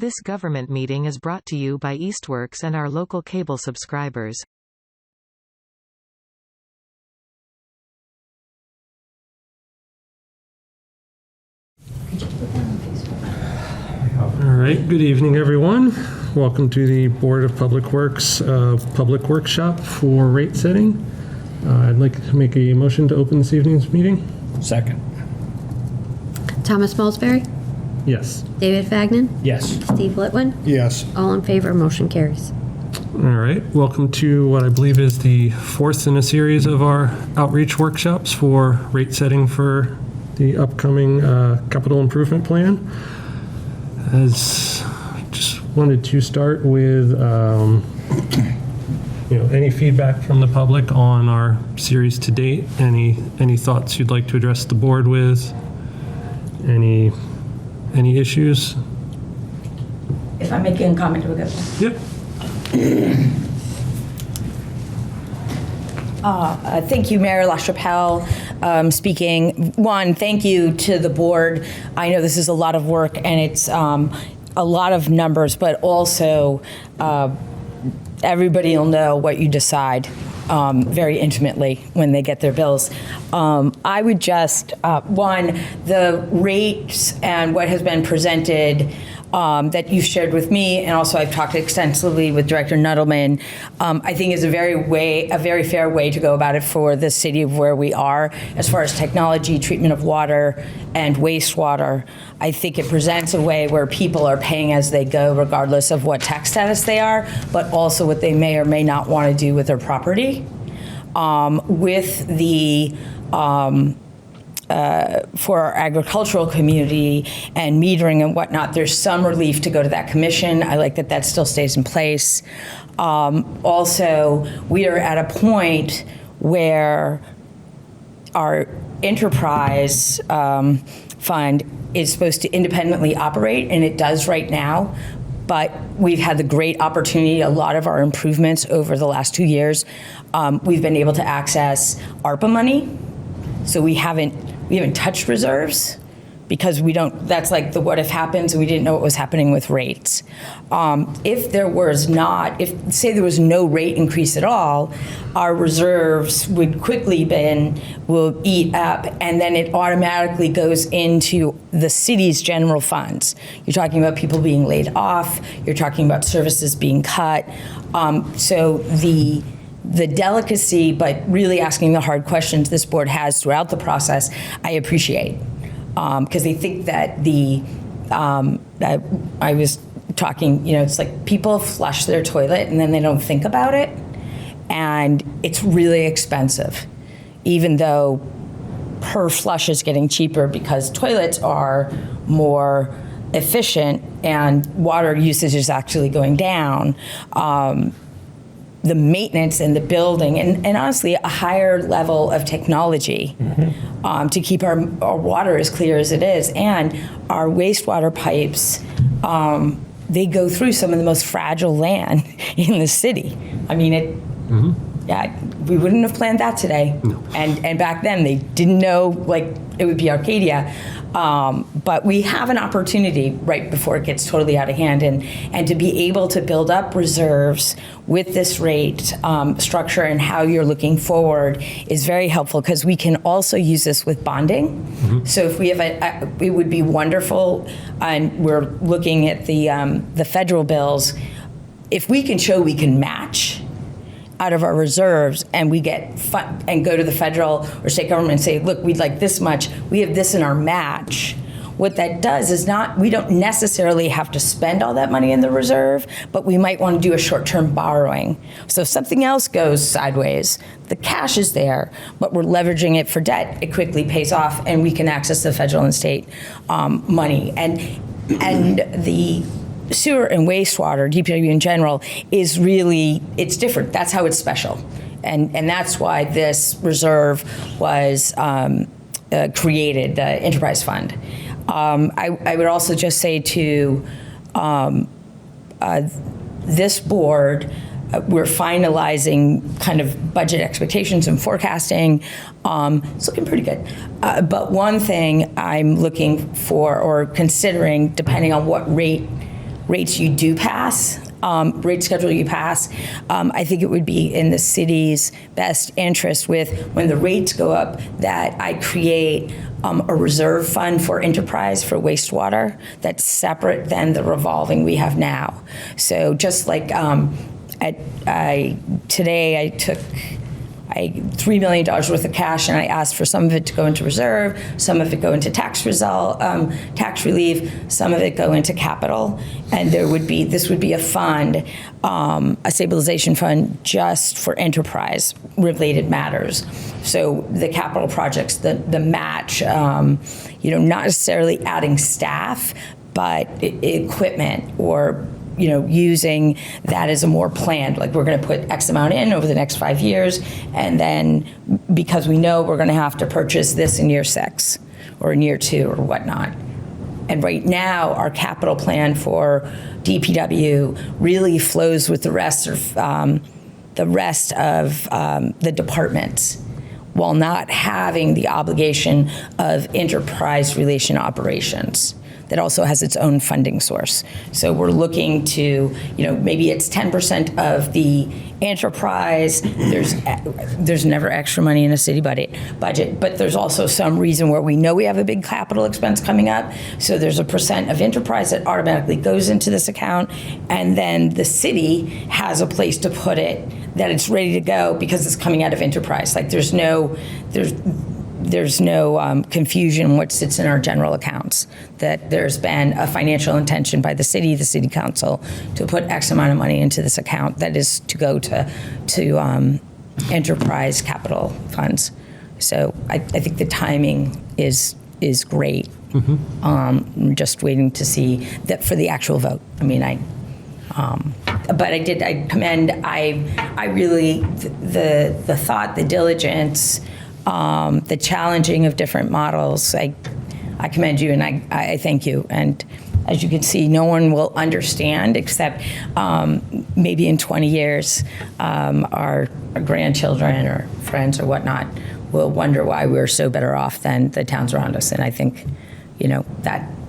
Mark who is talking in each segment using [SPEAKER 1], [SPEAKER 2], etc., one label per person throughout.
[SPEAKER 1] This government meeting is brought to you by Eastworks and our local cable subscribers.
[SPEAKER 2] All right, good evening, everyone. Welcome to the Board of Public Works public workshop for rate setting. I'd like to make a motion to open this evening's meeting.
[SPEAKER 3] Second.
[SPEAKER 4] Thomas Mulsbury?
[SPEAKER 2] Yes.
[SPEAKER 4] David Fagnan?
[SPEAKER 3] Yes.
[SPEAKER 4] Steve Litwin?
[SPEAKER 3] Yes.
[SPEAKER 4] All in favor, motion carries.
[SPEAKER 2] All right, welcome to what I believe is the fourth in a series of our outreach workshops for rate setting for the upcoming capital improvement plan. As just wanted to start with any feedback from the public on our series to date. Any thoughts you'd like to address the board with? Any issues?
[SPEAKER 5] If I'm making a comment, we'll go.
[SPEAKER 2] Yep.
[SPEAKER 5] Thank you, Mayor LaChapelle speaking. One, thank you to the board. I know this is a lot of work and it's a lot of numbers, but also everybody will know what you decide very intimately when they get their bills. I would just, one, the rates and what has been presented that you've shared with me, and also I've talked extensively with Director Nuttleman, I think is a very fair way to go about it for the city of where we are as far as technology, treatment of water, and wastewater. I think it presents a way where people are paying as they go, regardless of what tax status they are, but also what they may or may not want to do with their property. With the for our agricultural community and metering and whatnot, there's some relief to go to that commission. I like that that still stays in place. Also, we are at a point where our enterprise fund is supposed to independently operate, and it does right now. But we've had the great opportunity, a lot of our improvements over the last 2 years, we've been able to access ARPA money. So we haven't touched reserves because we don't, that's like the what if happens and we didn't know what was happening with rates. If there was not, say there was no rate increase at all, our reserves would quickly will eat up, and then it automatically goes into the city's general funds. You're talking about people being laid off, you're talking about services being cut. So the delicacy, but really asking the hard questions this board has throughout the process, I appreciate. Because they think that I was talking, it's like people flush their toilet and then they don't think about it. And it's really expensive, even though per flush is getting cheaper because toilets are more efficient and water usage is actually going down. The maintenance and the building, and honestly, a higher level of technology to keep our water as clear as it is. And our wastewater pipes, they go through some of the most fragile land in the city. I mean, we wouldn't have planned that today. No. And back then, they didn't know, it would be Arcadia. But we have an opportunity right before it gets totally out of hand, and to be able to build up reserves with this rate structure and how you're looking forward is very helpful because we can also use this with bonding. So if we have it would be wonderful, and we're looking at the federal bills, if we can show we can match out of our reserves and we get and go to the federal or state government and say, look, we'd like this much, we have this in our match. What that does is we don't necessarily have to spend all that money in the reserve, but we might want to do a short-term borrowing. So if something else goes sideways, the cash is there, but we're leveraging it for debt, it quickly pays off and we can access the federal and state money. And the sewer and wastewater, DPW in general, is really, it's different. That's how it's special. And that's why this reserve was created, the enterprise fund. I would also just say to this board, we're finalizing kind of budget expectations and forecasting. It's looking pretty good. But one thing I'm looking for or considering, depending on what rate rates you do pass, rate schedule you pass, I think it would be in the city's best interest when the rates go up that I create a reserve fund for enterprise for wastewater that's separate than the revolving we have now. So just like today I took $3 million worth of cash, and I asked for some of it to go into reserve, some of it go into tax relief, some of it go into capital, and this would be a fund, a stabilization fund just for enterprise related matters. So the capital projects, the match, not necessarily adding staff, but equipment or using that as a more planned, like we're going to put X amount in over the next 5 years, and then because we know we're going to have to purchase this in year 6 or in year 2 or whatnot. And right now, our capital plan for DPW really flows with the rest of the departments, while not having the obligation of enterprise relation operations that also has its own funding source. So we're looking to, maybe it's 10% of the enterprise. There's never extra money in a city budget, but there's also some reason where we know we have a big capital expense coming up. So there's a percent of enterprise that automatically goes into this account, and then the city has a place to put it that it's ready to go because it's coming out of enterprise. Like there's no confusion what sits in our general accounts, that there's been a financial intention by the city council to put X amount of money into this account that is to go to enterprise capital funds. So I think the timing is great. Mm-hmm. I'm just waiting to see that for the actual vote. I mean, but I commend, I really, the thought, the diligence, the challenging of different models. I commend you, and I thank you. And as you can see, no one will understand except maybe in 20 years, our grandchildren or friends or whatnot will wonder why we're so better off than the towns around us. And I think,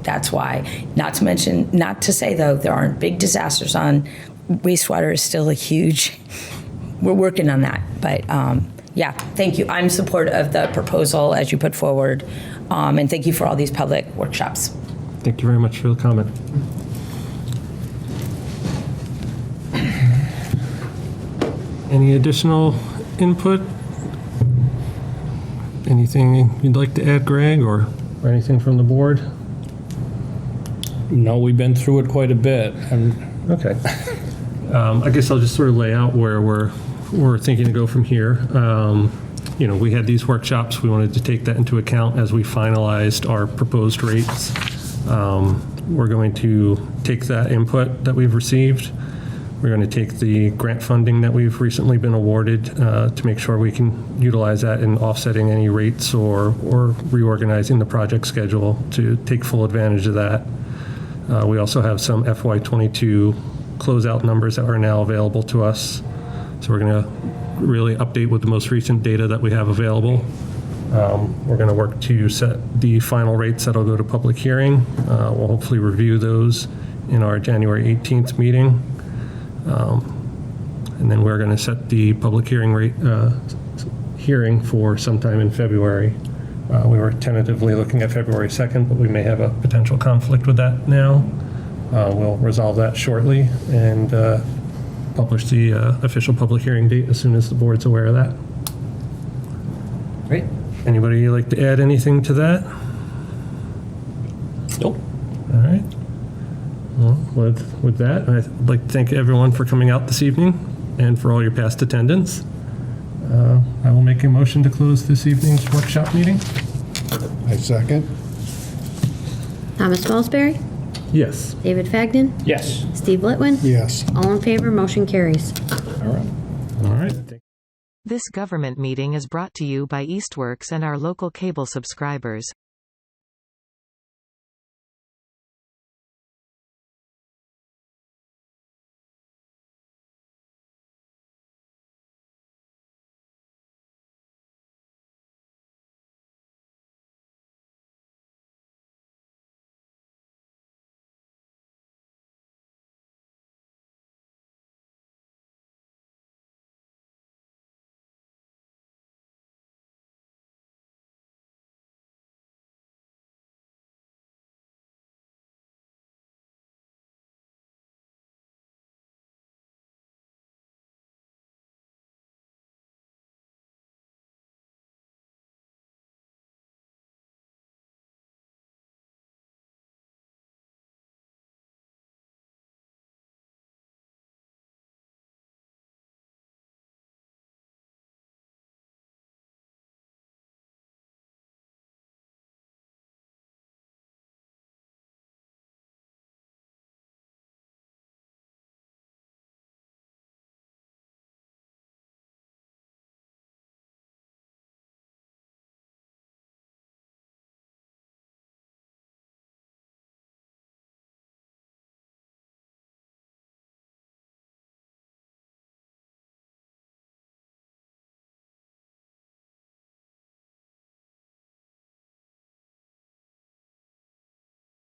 [SPEAKER 5] that's why. Not to say, though, there aren't big disasters on wastewater is still a huge, we're working on that. But yeah, thank you. I'm supportive of the proposal as you put forward. And thank you for all these public workshops.
[SPEAKER 2] Thank you very much for the comment. Any additional input? Anything you'd like to add, Greg, or anything from the board?
[SPEAKER 3] No, we've been through it quite a bit.
[SPEAKER 2] Okay. I guess I'll just sort of lay out where we're thinking to go from here. We had these workshops. We wanted to take that into account as we finalized our proposed rates. We're going to take that input that we've received. We're going to take the grant funding that we've recently been awarded to make sure we can utilize that in offsetting any rates or reorganizing the project schedule to take full advantage of that. We also have some FY22 closeout numbers that are now available to us. So we're going to really update with the most recent data that we have available. We're going to work to set the final rates that'll go to public hearing. We'll hopefully review those in our January 18th meeting. And then we're going to set the public hearing rate hearing for sometime in February. We were tentatively looking at February 2nd, but we may have a potential conflict with that now. We'll resolve that shortly and publish the official public hearing date as soon as the board's aware of that.
[SPEAKER 3] Great.
[SPEAKER 2] Anybody like to add anything to that?
[SPEAKER 3] Nope.
[SPEAKER 2] All right. Well, with that, I'd like to thank everyone for coming out this evening and for all your past attendance. I will make a motion to close this evening's workshop meeting.
[SPEAKER 6] I second.
[SPEAKER 4] Thomas Salisbury,
[SPEAKER 2] Yes.
[SPEAKER 4] David Fagnan,
[SPEAKER 3] Yes.
[SPEAKER 4] Steve Litwin.
[SPEAKER 6] Yes.
[SPEAKER 4] All in favor, motion carries.
[SPEAKER 3] All right.
[SPEAKER 2] All right.
[SPEAKER 1] This government meeting is brought to you by Eastworks and our local cable subscribers.